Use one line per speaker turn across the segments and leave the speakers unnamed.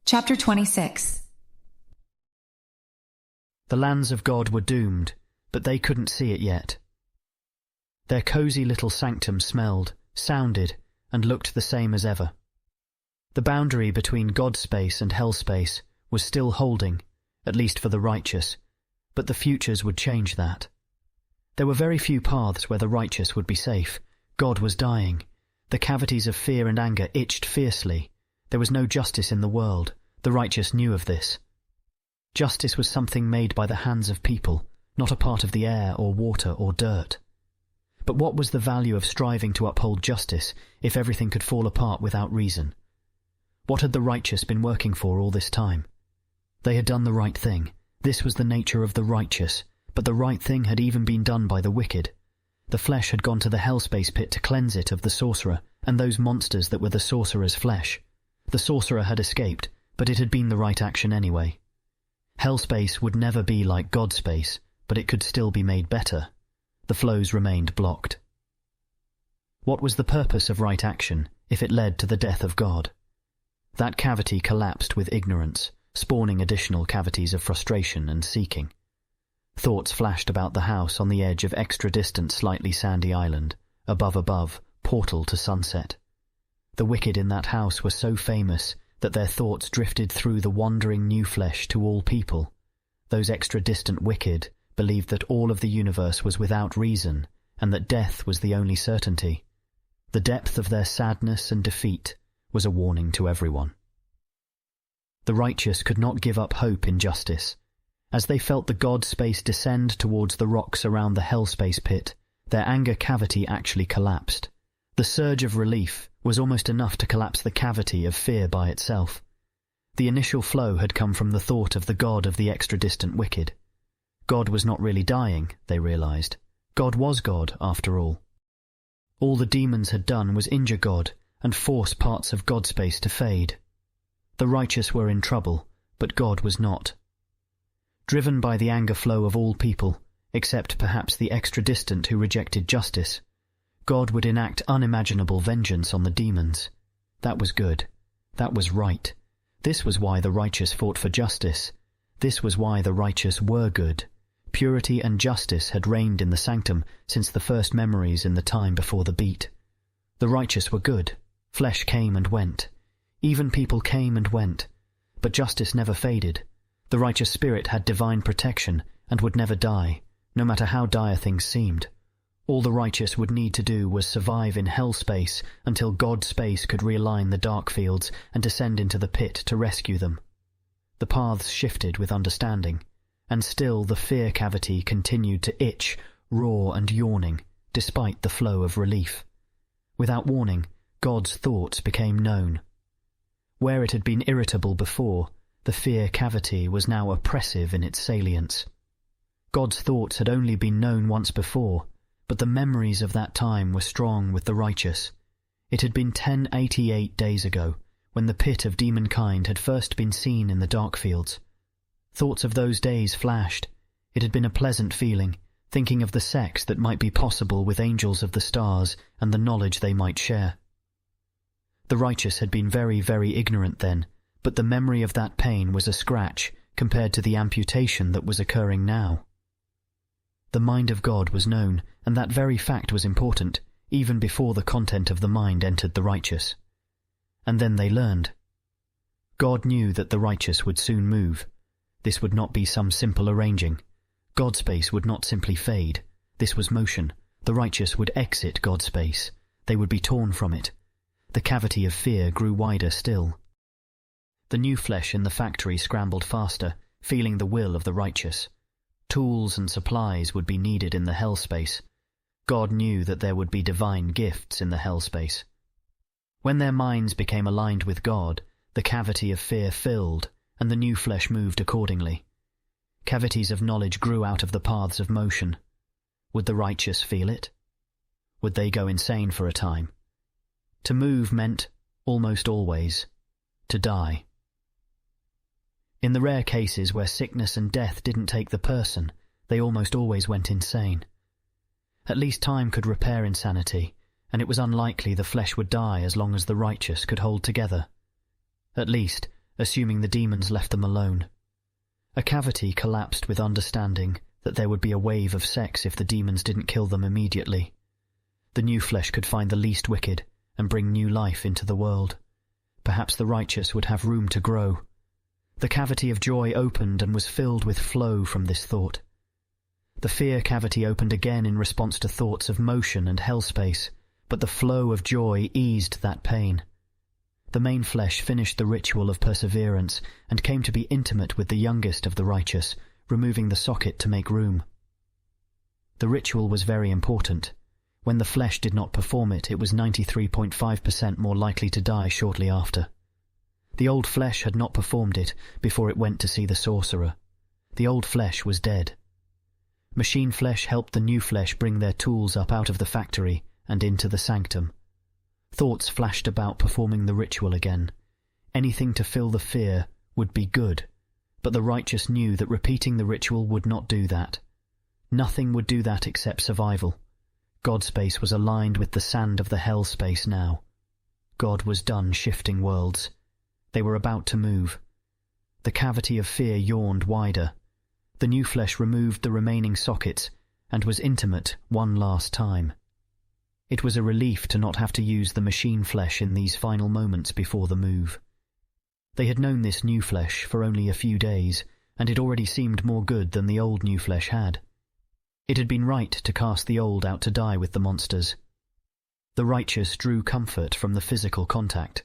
Chapter 26.
The lands of God were doomed, but they couldn't see it yet. Their cozy little sanctum smelled, sounded, and looked the same as ever. The boundary between God's space and hell space was still holding, at least for the righteous, but the futures would change that. There were very few paths where the righteous would be safe. God was dying. The cavities of fear and anger itched fiercely. There was no justice in the world. The righteous knew of this. Justice was something made by the hands of people, not a part of the air or water or dirt. But what was the value of striving to uphold justice if everything could fall apart without reason? What had the righteous been working for all this time? They had done the right thing. This was the nature of the righteous, but the right thing had even been done by the wicked. The flesh had gone to the hellspace pit to cleanse it of the sorcerer and those monsters that were the sorcerer's flesh. The sorcerer had escaped, but it had been the right action anyway. Hellspace would never be like God's space, but it could still be made better. The flows remained blocked. What was the purpose of right action if it led to the death of God? That cavity collapsed with ignorance, spawning additional cavities of frustration and seeking. Thoughts flashed about the house on the edge of extra-distant slightly sandy island, above, portal to sunset. The wicked in that house were so famous that their thoughts drifted through the wandering new flesh to all people. Those extra-distant wicked believed that all of the universe was without reason and that death was the only certainty. The depth of their sadness and defeat was a warning to everyone. The righteous could not give up hope in justice. As they felt the God space descend towards the rocks around the hellspace pit, their anger cavity actually collapsed. The surge of relief was almost enough to collapse the cavity of fear by itself. The initial flow had come from the thought of the God of the extra-distant wicked. God was not really dying, they realized. God was God, after all. All the demons had done was injure God and force parts of God's space to fade. The righteous were in trouble, but God was not. Driven by the anger flow of all people, except perhaps the extra-distant who rejected justice, God would enact unimaginable vengeance on the demons. That was good. That was right. This was why the righteous fought for justice. This was why the righteous were good. Purity and justice had reigned in the sanctum since the first memories in the time before the beat. The righteous were good. Flesh came and went. Even people came and went. But justice never faded. The righteous spirit had divine protection and would never die, no matter how dire things seemed. All the righteous would need to do was survive in hell space until God's space could realign the dark fields and descend into the pit to rescue them. The paths shifted with understanding, and still the fear cavity continued to itch, raw and yawning, despite the flow of relief. Without warning, God's thoughts became known. Where it had been irritable before, the fear cavity was now oppressive in its salience. God's thoughts had only been known once before, but the memories of that time were strong with the righteous. It had been 1088 days ago, when the pit of demonkind had first been seen in the dark fields. Thoughts of those days flashed. It had been a pleasant feeling, thinking of the sex that might be possible with angels of the stars and the knowledge they might share. The righteous had been very, very ignorant then, but the memory of that pain was a scratch compared to the amputation that was occurring now. The mind of God was known, and that very fact was important, even before the content of the mind entered the righteous. And then they learned. God knew that the righteous would soon move. This would not be some simple arranging. God's space would not simply fade. This was motion. The righteous would exit God's space. They would be torn from it. The cavity of fear grew wider still. The new flesh in the factory scrambled faster, feeling the will of the righteous. Tools and supplies would be needed in the hell space. God knew that there would be divine gifts in the hell space. When their minds became aligned with God, the cavity of fear filled, and the new flesh moved accordingly. Cavities of knowledge grew out of the paths of motion. Would the righteous feel it? Would they go insane for a time? To move meant, almost always, to die. In the rare cases where sickness and death didn't take the person, they almost always went insane. At least time could repair insanity, and it was unlikely the flesh would die as long as the righteous could hold together. At least, assuming the demons left them alone. A cavity collapsed with understanding that there would be a wave of sex if the demons didn't kill them immediately. The new flesh could find the least wicked and bring new life into the world. Perhaps the righteous would have room to grow. The cavity of joy opened and was filled with flow from this thought. The fear cavity opened again in response to thoughts of motion and hell space, but the flow of joy eased that pain. The main flesh finished the ritual of perseverance and came to be intimate with the youngest of the righteous, removing the socket to make room. The ritual was very important. When the flesh did not perform it, it was 93.5% more likely to die shortly after. The old flesh had not performed it before it went to see the sorcerer. The old flesh was dead. Machine flesh helped the new flesh bring their tools up out of the factory and into the sanctum. Thoughts flashed about performing the ritual again. Anything to fill the fear would be good, but the righteous knew that repeating the ritual would not do that. Nothing would do that except survival. God space was aligned with the sand of the hell space now. God was done shifting worlds. They were about to move. The cavity of fear yawned wider. The new flesh removed the remaining sockets and was intimate one last time. It was a relief to not have to use the machine flesh in these final moments before the move. They had known this new flesh for only a few days, and it already seemed more good than the old new flesh had. It had been right to cast the old out to die with the monsters. The righteous drew comfort from the physical contact.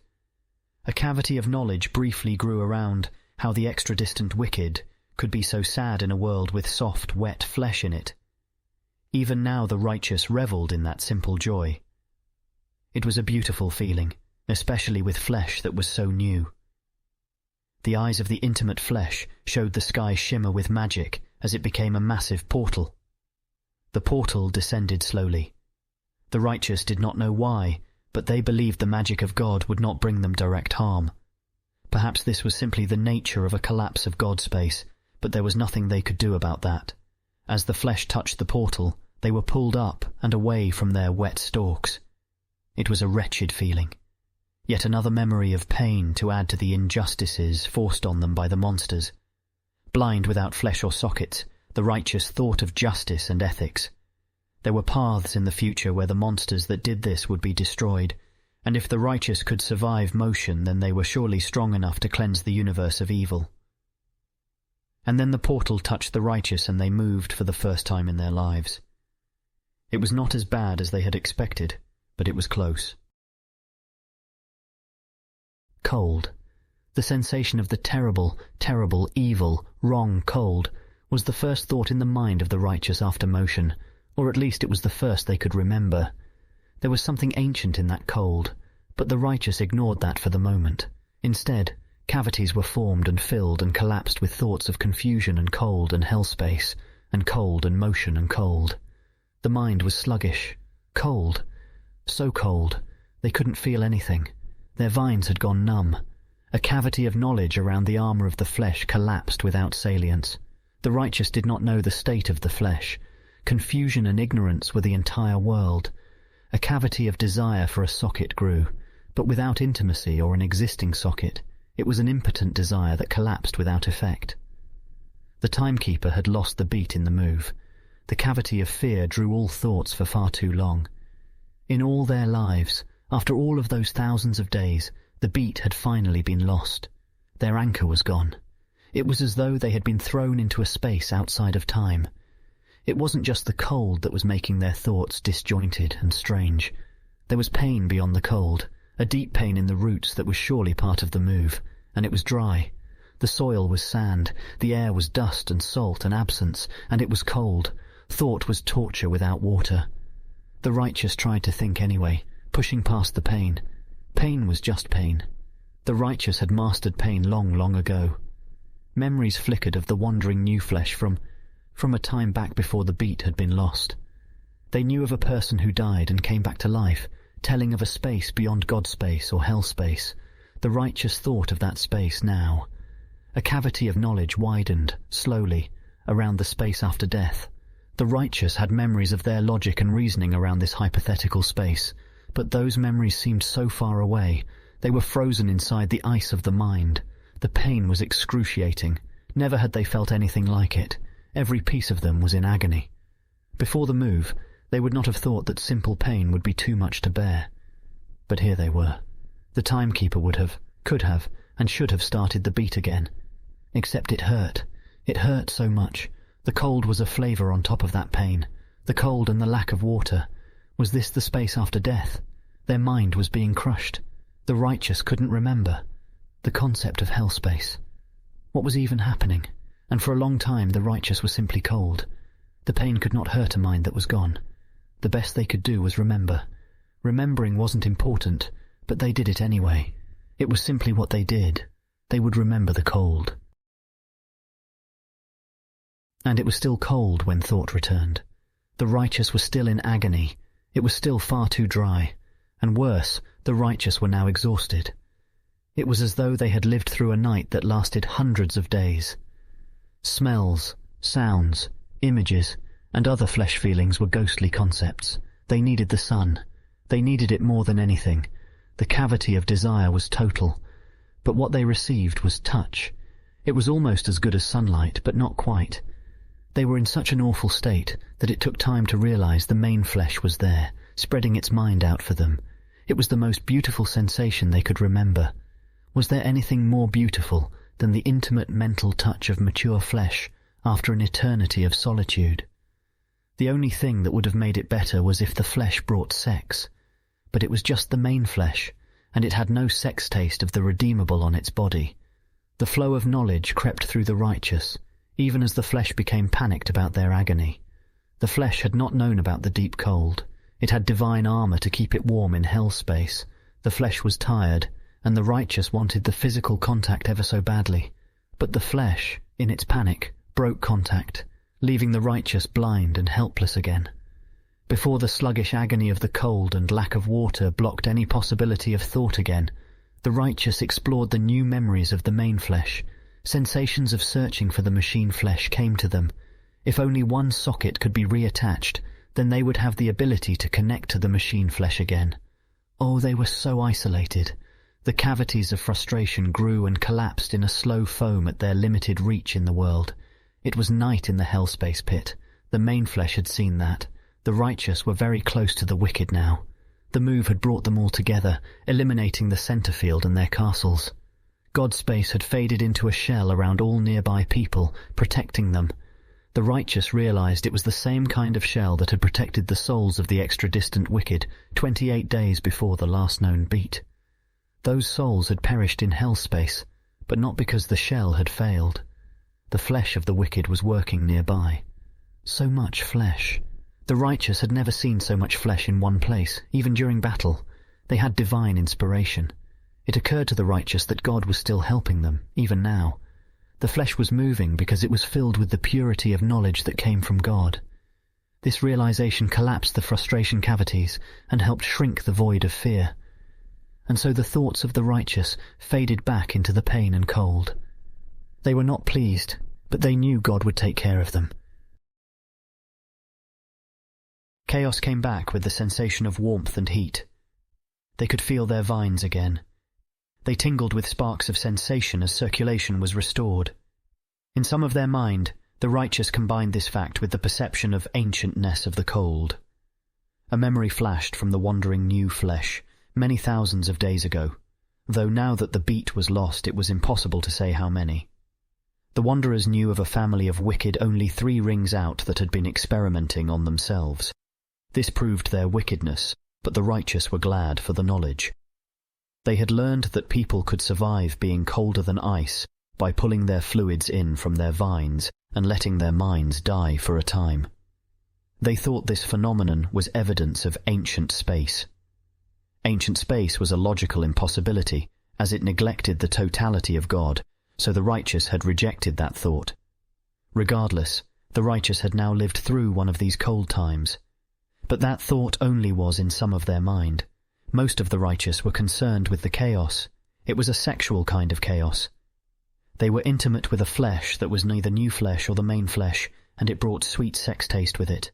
A cavity of knowledge briefly grew around how the extra-distant wicked could be so sad in a world with soft, wet flesh in it. Even now the righteous revelled in that simple joy. It was a beautiful feeling, especially with flesh that was so new. The eyes of the intimate flesh showed the sky shimmer with magic as it became a massive portal. The portal descended slowly. The righteous did not know why, but they believed the magic of God would not bring them direct harm. Perhaps this was simply the nature of a collapse of God space, but there was nothing they could do about that. As the flesh touched the portal, they were pulled up and away from their wet stalks. It was a wretched feeling. Yet another memory of pain to add to the injustices forced on them by the monsters. Blind without flesh or sockets, the righteous thought of justice and ethics. There were paths in the future where the monsters that did this would be destroyed, and if the righteous could survive motion, then they were surely strong enough to cleanse the universe of evil. And then the portal touched the righteous and they moved for the first time in their lives. It was not as bad as they had expected, but it was close. Cold. The sensation of the terrible, terrible, evil, wrong cold was the first thought in the mind of the righteous after motion, or at least it was the first they could remember. There was something ancient in that cold, but the righteous ignored that for the moment. Instead, cavities were formed and filled and collapsed with thoughts of confusion and cold and hell space, and cold and motion and cold. The mind was sluggish, cold, so cold, they couldn't feel anything. Their vines had gone numb. A cavity of knowledge around the armour of the flesh collapsed without salience. The righteous did not know the state of the flesh. Confusion and ignorance were the entire world. A cavity of desire for a socket grew, but without intimacy or an existing socket. It was an impotent desire that collapsed without effect. The timekeeper had lost the beat in the move. The cavity of fear drew all thoughts for far too long. In all their lives, after all of those thousands of days, the beat had finally been lost. Their anchor was gone. It was as though they had been thrown into a space outside of time. It wasn't just the cold that was making their thoughts disjointed and strange. There was pain beyond the cold, a deep pain in the roots that was surely part of the move, and it was dry. The soil was sand, the air was dust and salt and absence, and it was cold. Thought was torture without water. The righteous tried to think anyway, pushing past the pain. Pain was just pain. The righteous had mastered pain long, long ago. Memories flickered of the wandering new flesh from a time back before the beat had been lost. They knew of a person who died and came back to life, telling of a space beyond God space or hell space. The righteous thought of that space now. A cavity of knowledge widened, slowly, around the space after death. The righteous had memories of their logic and reasoning around this hypothetical space, but those memories seemed so far away. They were frozen inside the ice of the mind. The pain was excruciating. Never had they felt anything like it. Every piece of them was in agony. Before the move, they would not have thought that simple pain would be too much to bear. But here they were. The timekeeper would have, could have, and should have started the beat again. Except it hurt. It hurt so much. The cold was a flavour on top of that pain. The cold and the lack of water. Was this the space after death? Their mind was being crushed. The righteous couldn't remember. The concept of hell space. What was even happening? And for a long time the righteous were simply cold. The pain could not hurt a mind that was gone. The best they could do was remember. Remembering wasn't important, but they did it anyway. It was simply what they did. They would remember the cold. And it was still cold when thought returned. The righteous were still in agony. It was still far too dry. And worse, the righteous were now exhausted. It was as though they had lived through a night that lasted hundreds of days. Smells, sounds, images, and other flesh feelings were ghostly concepts. They needed the sun. They needed it more than anything. The cavity of desire was total. But what they received was touch. It was almost as good as sunlight, but not quite. They were in such an awful state that it took time to realize the main flesh was there, spreading its mind out for them. It was the most beautiful sensation they could remember. Was there anything more beautiful than the intimate mental touch of mature flesh after an eternity of solitude? The only thing that would have made it better was if the flesh brought sex. But it was just the main flesh, and it had no sex taste of the redeemable on its body. The flow of knowledge crept through the righteous, even as the flesh became panicked about their agony. The flesh had not known about the deep cold. It had divine armor to keep it warm in hell space. The flesh was tired, and the righteous wanted the physical contact ever so badly. But the flesh, in its panic, broke contact, leaving the righteous blind and helpless again. Before the sluggish agony of the cold and lack of water blocked any possibility of thought again, the righteous explored the new memories of the main flesh. Sensations of searching for the machine flesh came to them. If only one socket could be reattached, then they would have the ability to connect to the machine flesh again. Oh, they were so isolated. The cavities of frustration grew and collapsed in a slow foam at their limited reach in the world. It was night in the hellspace pit. The main flesh had seen that. The righteous were very close to the wicked now. The move had brought them all together, eliminating the center field and their castles. God's space had faded into a shell around all nearby people, protecting them. The righteous realized it was the same kind of shell that had protected the souls of the extra-distant wicked 28 days before the last known beat. Those souls had perished in hell space, but not because the shell had failed. The flesh of the wicked was working nearby. So much flesh. The righteous had never seen so much flesh in one place, even during battle. They had divine inspiration. It occurred to the righteous that God was still helping them, even now. The flesh was moving because it was filled with the purity of knowledge that came from God. This realization collapsed the frustration cavities and helped shrink the void of fear. And so the thoughts of the righteous faded back into the pain and cold. They were not pleased, but they knew God would take care of them. Chaos came back with the sensation of warmth and heat. They could feel their vines again. They tingled with sparks of sensation as circulation was restored. In some of their mind, the righteous combined this fact with the perception of ancientness of the cold. A memory flashed from the wandering new flesh, many thousands of days ago, though now that the beat was lost it was impossible to say how many. The wanderers knew of a family of wicked only 3 rings out that had been experimenting on themselves. This proved their wickedness, but the righteous were glad for the knowledge. They had learned that people could survive being colder than ice by pulling their fluids in from their vines and letting their minds die for a time. They thought this phenomenon was evidence of ancient space. Ancient space was a logical impossibility, as it neglected the totality of God, so the righteous had rejected that thought. Regardless, the righteous had now lived through one of these cold times. But that thought only was in some of their mind. Most of the righteous were concerned with the chaos. It was a sexual kind of chaos. They were intimate with a flesh that was neither new flesh or the main flesh, and it brought sweet sex taste with it.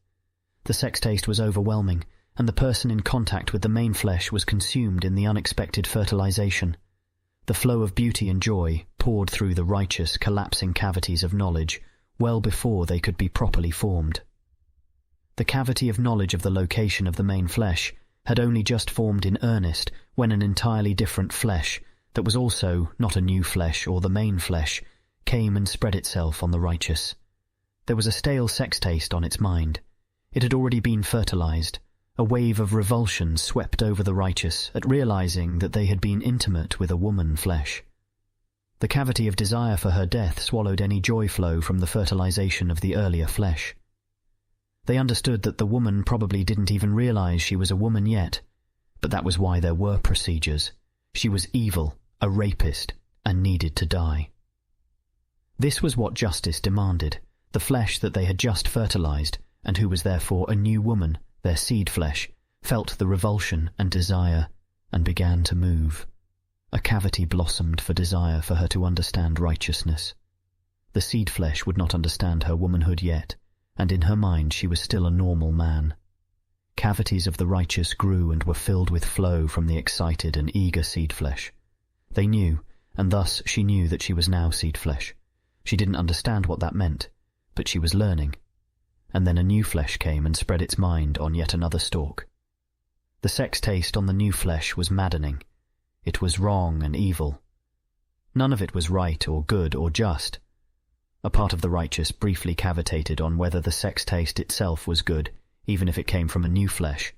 The sex taste was overwhelming, and the person in contact with the main flesh was consumed in the unexpected fertilization. The flow of beauty and joy poured through the righteous, collapsing cavities of knowledge well before they could be properly formed. The cavity of knowledge of the location of the main flesh had only just formed in earnest when an entirely different flesh, that was also not a new flesh or the main flesh, came and spread itself on the righteous. There was a stale sex taste on its mind. It had already been fertilized. A wave of revulsion swept over the righteous at realizing that they had been intimate with a woman flesh. The cavity of desire for her death swallowed any joy flow from the fertilization of the earlier flesh. They understood that the woman probably didn't even realize she was a woman yet, but that was why there were procedures. She was evil, a rapist, and needed to die. This was what justice demanded, the flesh that they had just fertilized, and who was therefore a new woman, their seed flesh, felt the revulsion and desire, and began to move. A cavity blossomed for desire for her to understand righteousness. The seed flesh would not understand her womanhood yet, and in her mind she was still a normal man. Cavities of the righteous grew and were filled with flow from the excited and eager seed flesh. They knew, and thus she knew that she was now seed flesh. She didn't understand what that meant, but she was learning. And then a new flesh came and spread its mind on yet another stalk. The sex taste on the new flesh was maddening. It was wrong and evil. None of it was right or good or just. A part of the righteous briefly cavitated on whether the sex taste itself was good, even if it came from a new flesh,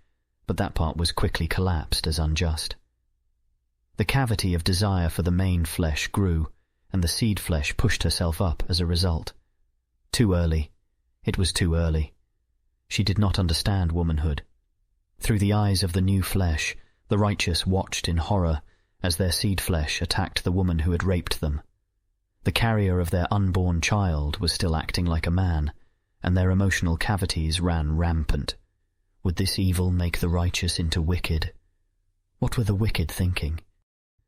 but that part was quickly collapsed as unjust. The cavity of desire for the main flesh grew, and the seed flesh pushed herself up as a result. Too early. It was too early. She did not understand womanhood. Through the eyes of the new flesh, the righteous watched in horror as their seed flesh attacked the woman who had raped them. The carrier of their unborn child was still acting like a man, and their emotional cavities ran rampant. Would this evil make the righteous into wicked? What were the wicked thinking?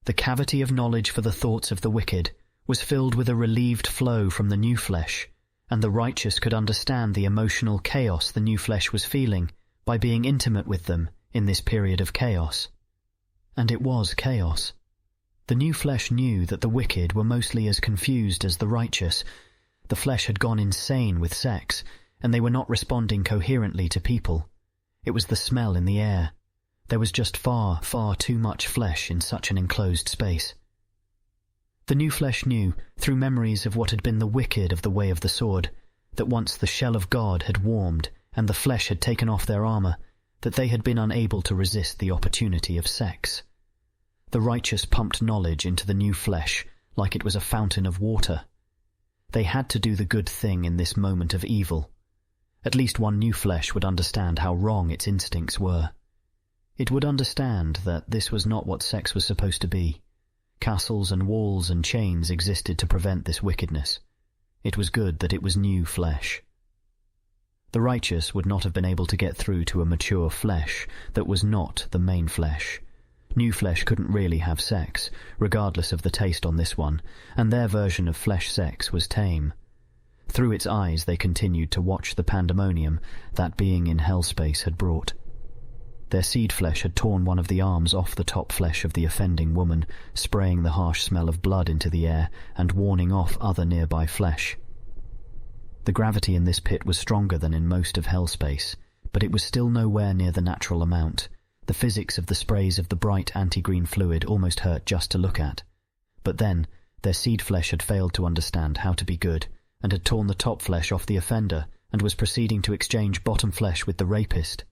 The cavity of knowledge for the thoughts of the wicked was filled with a relieved flow from the new flesh, and the righteous could understand the emotional chaos the new flesh was feeling by being intimate with them in this period of chaos. And it was chaos. The new flesh knew that the wicked were mostly as confused as the righteous. The flesh had gone insane with sex, and they were not responding coherently to people. It was the smell in the air. There was just far, far too much flesh in such an enclosed space. The new flesh knew, through memories of what had been the wicked of the way of the sword, that once the shell of God had warmed and the flesh had taken off their armor, that they had been unable to resist the opportunity of sex. The righteous pumped knowledge into the new flesh like it was a fountain of water. They had to do the good thing in this moment of evil. At least one new flesh would understand how wrong its instincts were. It would understand that this was not what sex was supposed to be. Castles and walls and chains existed to prevent this wickedness. It was good that it was new flesh. The righteous would not have been able to get through to a mature flesh that was not the main flesh. New flesh couldn't really have sex, regardless of the taste on this one, and their version of flesh sex was tame. Through its eyes they continued to watch the pandemonium that being in hell space had brought. Their seed flesh had torn one of the arms off the top flesh of the offending woman, spraying the harsh smell of blood into the air and warning off other nearby flesh. The gravity in this pit was stronger than in most of hell space, but it was still nowhere near the natural amount. The physics of the sprays of the bright anti-green fluid almost hurt just to look at. But then, their seed flesh had failed to understand how to be good, and had torn the top flesh off the offender, and was proceeding to exchange bottom flesh with the rapist.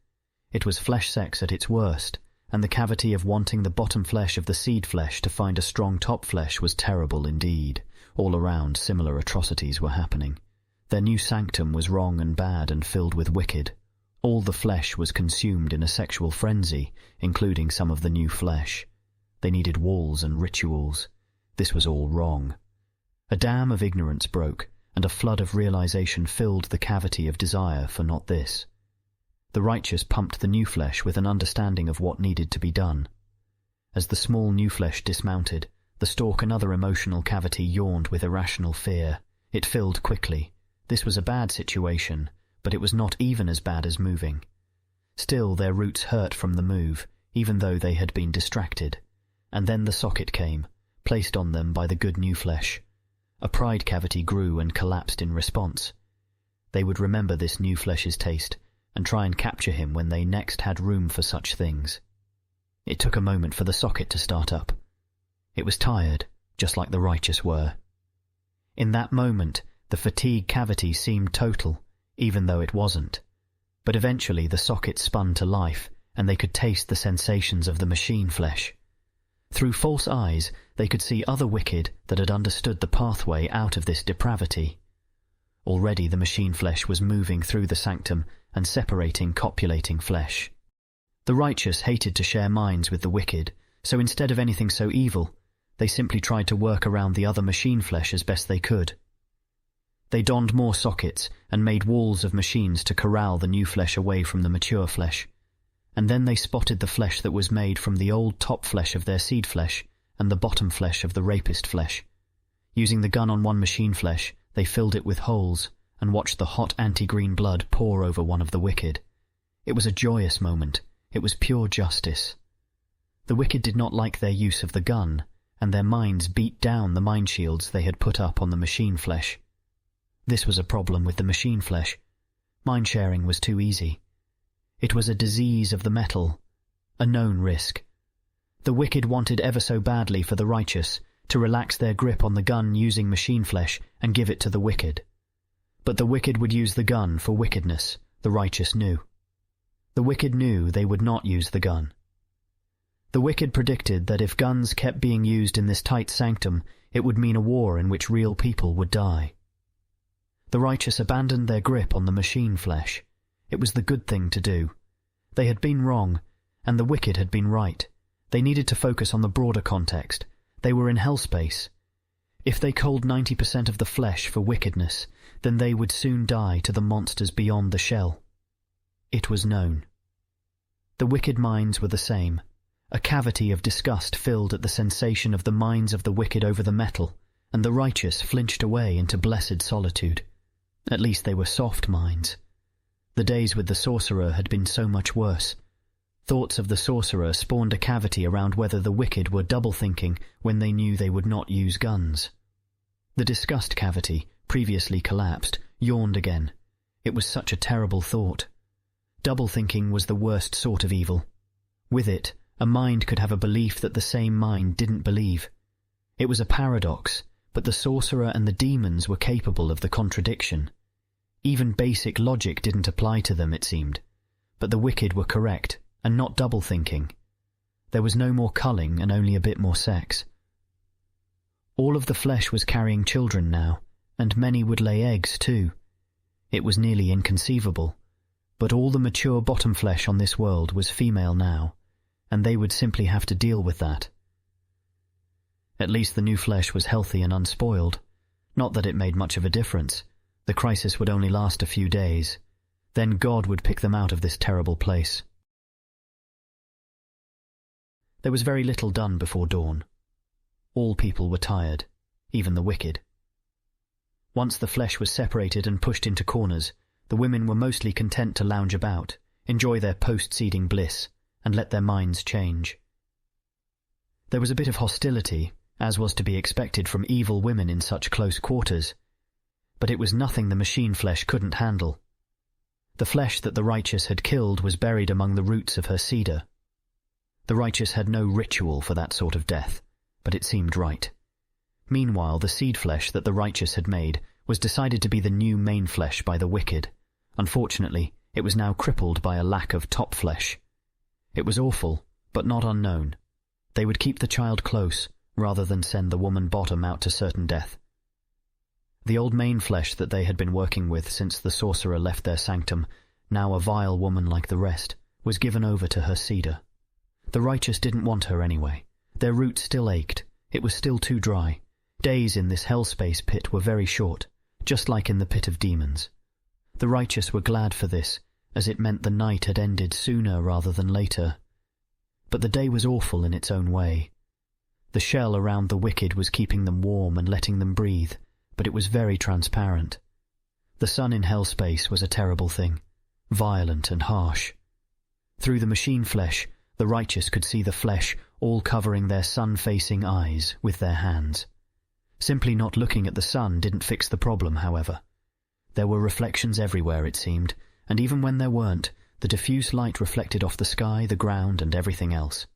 It was flesh sex at its worst, and the cavity of wanting the bottom flesh of the seed flesh to find a strong top flesh was terrible indeed. All around, similar atrocities were happening. Their new sanctum was wrong and bad and filled with wicked. All the flesh was consumed in a sexual frenzy, including some of the new flesh. They needed walls and rituals. This was all wrong. A dam of ignorance broke, and a flood of realization filled the cavity of desire for not this. The righteous pumped the new flesh with an understanding of what needed to be done. As the small new flesh dismounted, the stalk another emotional cavity yawned with irrational fear. It filled quickly. This was a bad situation, but it was not even as bad as moving. Still, their roots hurt from the move, even though they had been distracted. And then the socket came, placed on them by the good new flesh. A pride cavity grew and collapsed in response. They would remember this new flesh's taste and try and capture him when they next had room for such things. It took a moment for the socket to start up. It was tired, just like the righteous were. In that moment, the fatigue cavity seemed total, even though it wasn't. But eventually the socket spun to life, and they could taste the sensations of the machine flesh. Through false eyes, they could see other wicked that had understood the pathway out of this depravity. Already the machine flesh was moving through the sanctum and separating copulating flesh. The righteous hated to share minds with the wicked, so instead of anything so evil, they simply tried to work around the other machine flesh as best they could. They donned more sockets and made walls of machines to corral the new flesh away from the mature flesh. And then they spotted the flesh that was made from the old top flesh of their seed flesh and the bottom flesh of the rapist flesh. Using the gun on one machine flesh, they filled it with holes and watched the hot anti-green blood pour over one of the wicked. It was a joyous moment. It was pure justice. The wicked did not like their use of the gun, and their minds beat down the mind shields they had put up on the machine flesh. This was a problem with the machine flesh. Mind sharing was too easy. It was a disease of the metal, a known risk. The wicked wanted ever so badly for the righteous to relax their grip on the gun using machine flesh and give it to the wicked. But the wicked would use the gun for wickedness, the righteous knew. The wicked knew they would not use the gun. The wicked predicted that if guns kept being used in this tight sanctum, it would mean a war in which real people would die. The righteous abandoned their grip on the machine flesh. It was the good thing to do. They had been wrong, and the wicked had been right. They needed to focus on the broader context. They were in hell space. If they culled 90% of the flesh for wickedness, then they would soon die to the monsters beyond the shell. It was known. The wicked minds were the same. A cavity of disgust filled at the sensation of the minds of the wicked over the metal, and the righteous flinched away into blessed solitude. At least they were soft minds. The days with the sorcerer had been so much worse. Thoughts of the sorcerer spawned a cavity around whether the wicked were double-thinking when they knew they would not use guns. The disgust cavity, previously collapsed, yawned again. It was such a terrible thought. Double-thinking was the worst sort of evil. With it, a mind could have a belief that the same mind didn't believe. It was a paradox, but the sorcerer and the demons were capable of the contradiction. Even basic logic didn't apply to them, it seemed. But the wicked were correct, and not double-thinking. There was no more culling and only a bit more sex. All of the flesh was carrying children now, and many would lay eggs too. It was nearly inconceivable. But all the mature bottom flesh on this world was female now, and they would simply have to deal with that. At least the new flesh was healthy and unspoiled. Not that it made much of a difference. The crisis would only last a few days. Then God would pick them out of this terrible place. There was very little done before dawn. All people were tired, even the wicked. Once the flesh was separated and pushed into corners, the women were mostly content to lounge about, enjoy their post-seeding bliss, and let their minds change. There was a bit of hostility, as was to be expected from evil women in such close quarters, but it was nothing the machine flesh couldn't handle. The flesh that the righteous had killed was buried among the roots of her cedar. The righteous had no ritual for that sort of death, but it seemed right. Meanwhile, the seed flesh that the righteous had made was decided to be the new main flesh by the wicked. Unfortunately, it was now crippled by a lack of top flesh. It was awful, but not unknown. They would keep the child close, rather than send the woman bottom out to certain death. The old main flesh that they had been working with since the sorcerer left their sanctum, now a vile woman like the rest, was given over to her cedar. The righteous didn't want her anyway. Their roots still ached. It was still too dry. Days in this hellspace pit were very short, just like in the pit of demons. The righteous were glad for this, as it meant the night had ended sooner rather than later. But the day was awful in its own way. The shell around the wicked was keeping them warm and letting them breathe, but it was very transparent. The sun in hell space was a terrible thing, violent and harsh. Through the machine flesh, the righteous could see the flesh all covering their sun-facing eyes with their hands. Simply not looking at the sun didn't fix the problem, however. There were reflections everywhere, it seemed, and even when there weren't, the diffuse light reflected off the sky, the ground, and everything else.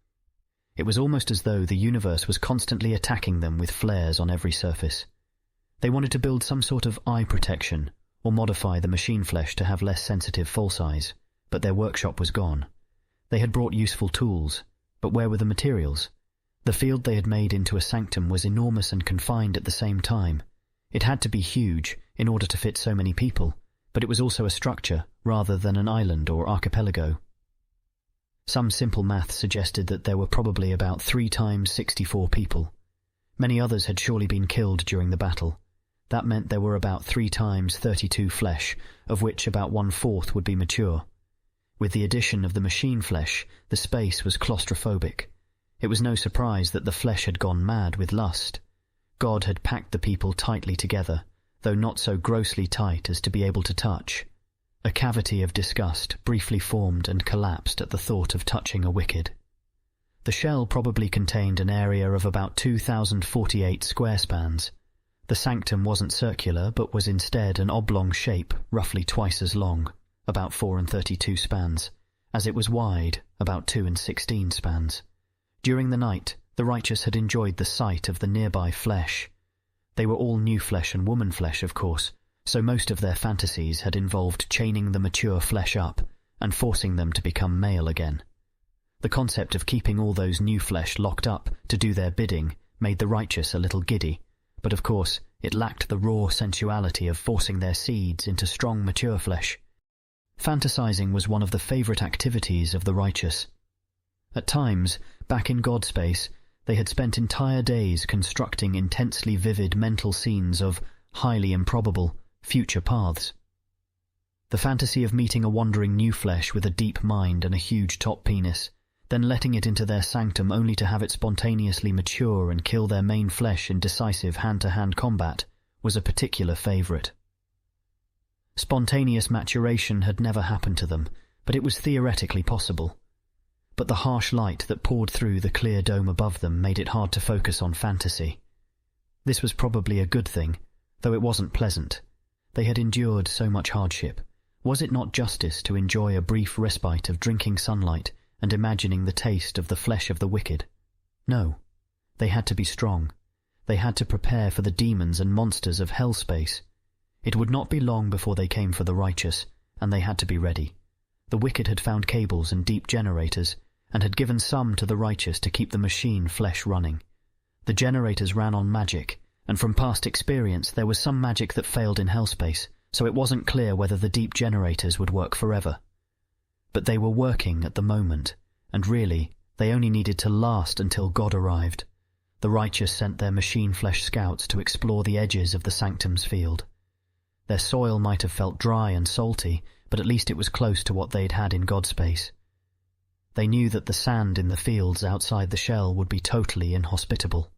It was almost as though the universe was constantly attacking them with flares on every surface. They wanted to build some sort of eye protection, or modify the machine flesh to have less sensitive false eyes, but their workshop was gone. They had brought useful tools, but where were the materials? The field they had made into a sanctum was enormous and confined at the same time. It had to be huge in order to fit so many people, but it was also a structure rather than an island or archipelago. Some simple math suggested that there were probably about 3 times 64 people. Many others had surely been killed during the battle. That meant there were about 3 times 32 flesh, of which about 1/4 would be mature. With the addition of the machine flesh, the space was claustrophobic. It was no surprise that the flesh had gone mad with lust. God had packed the people tightly together, though not so grossly tight as to be able to touch. A cavity of disgust briefly formed and collapsed at the thought of touching a wicked. The shell probably contained an area of about 2,048 square spans. The sanctum wasn't circular, but was instead an oblong shape, roughly twice as long, about 4 32 spans, as it was wide, about 2 16 spans. During the night, the righteous had enjoyed the sight of the nearby flesh. They were all new flesh and woman flesh, of course, so most of their fantasies had involved chaining the mature flesh up and forcing them to become male again. The concept of keeping all those new flesh locked up to do their bidding made the righteous a little giddy, but of course it lacked the raw sensuality of forcing their seeds into strong mature flesh. Fantasizing was one of the favorite activities of the righteous. At times, back in God space, they had spent entire days constructing intensely vivid mental scenes of highly improbable future paths. The fantasy of meeting a wandering new flesh with a deep mind and a huge top penis, then letting it into their sanctum only to have it spontaneously mature and kill their main flesh in decisive hand-to-hand combat, was a particular favorite. Spontaneous maturation had never happened to them, but it was theoretically possible. But the harsh light that poured through the clear dome above them made it hard to focus on fantasy. This was probably a good thing, though it wasn't pleasant. They had endured so much hardship. Was it not justice to enjoy a brief respite of drinking sunlight and imagining the taste of the flesh of the wicked? No. They had to be strong. They had to prepare for the demons and monsters of hell space. It would not be long before they came for the righteous, and they had to be ready. The wicked had found cables and deep generators, and had given some to the righteous to keep the machine flesh running. The generators ran on magic, and from past experience there was some magic that failed in hellspace, so it wasn't clear whether the deep generators would work forever. But they were working at the moment, and really, they only needed to last until God arrived. The righteous sent their machine flesh scouts to explore the edges of the sanctum's field. Their soil might have felt dry and salty, but at least it was close to what they'd had in God space. They knew that the sand in the fields outside the shell would be totally inhospitable.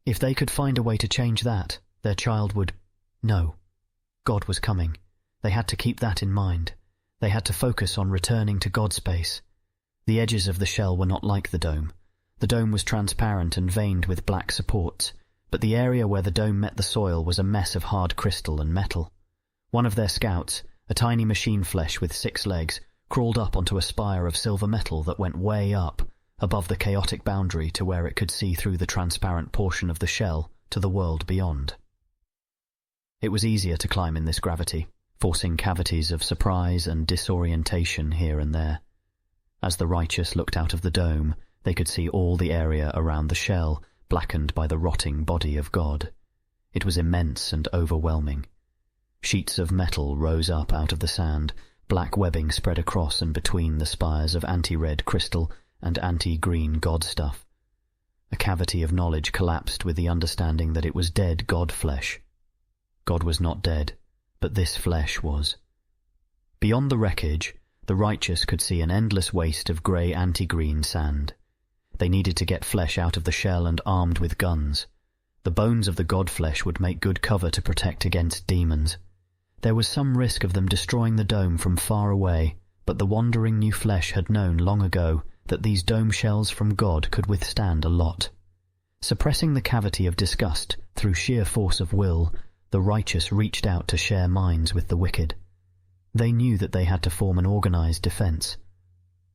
If they could find a way to change that, their child would... No. God was coming. They had to keep that in mind. They had to focus on returning to God space. The edges of the shell were not like the dome. The dome was transparent and veined with black supports, but the area where the dome met the soil was a mess of hard crystal and metal. One of their scouts, a tiny machine flesh with 6 legs, crawled up onto a spire of silver metal that went way up, above the chaotic boundary to where it could see through the transparent portion of the shell to the world beyond. It was easier to climb in this gravity, forcing cavities of surprise and disorientation here and there. As the righteous looked out of the dome, they could see all the area around the shell, blackened by the rotting body of God. It was immense and overwhelming. Sheets of metal rose up out of the sand, black webbing spread across and between the spires of anti-red crystal and anti-green God stuff. A cavity of knowledge collapsed with the understanding that it was dead God flesh. God was not dead, but this flesh was. Beyond the wreckage, the righteous could see an endless waste of grey anti-green sand. They needed to get flesh out of the shell and armed with guns. The bones of the God flesh would make good cover to protect against demons. There was some risk of them destroying the dome from far away, but the wandering new flesh had known long ago that these dome shells from God could withstand a lot. Suppressing the cavity of disgust through sheer force of will, the righteous reached out to share minds with the wicked. They knew that they had to form an organized defense.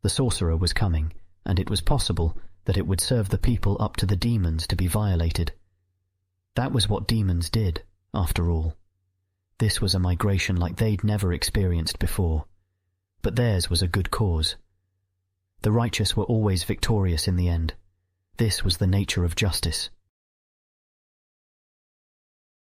The sorcerer was coming, and it was possible that it would serve the people up to the demons to be violated. That was what demons did, after all. This was a migration like they'd never experienced before. But theirs was a good cause. The righteous were always victorious in the end. This was the nature of justice.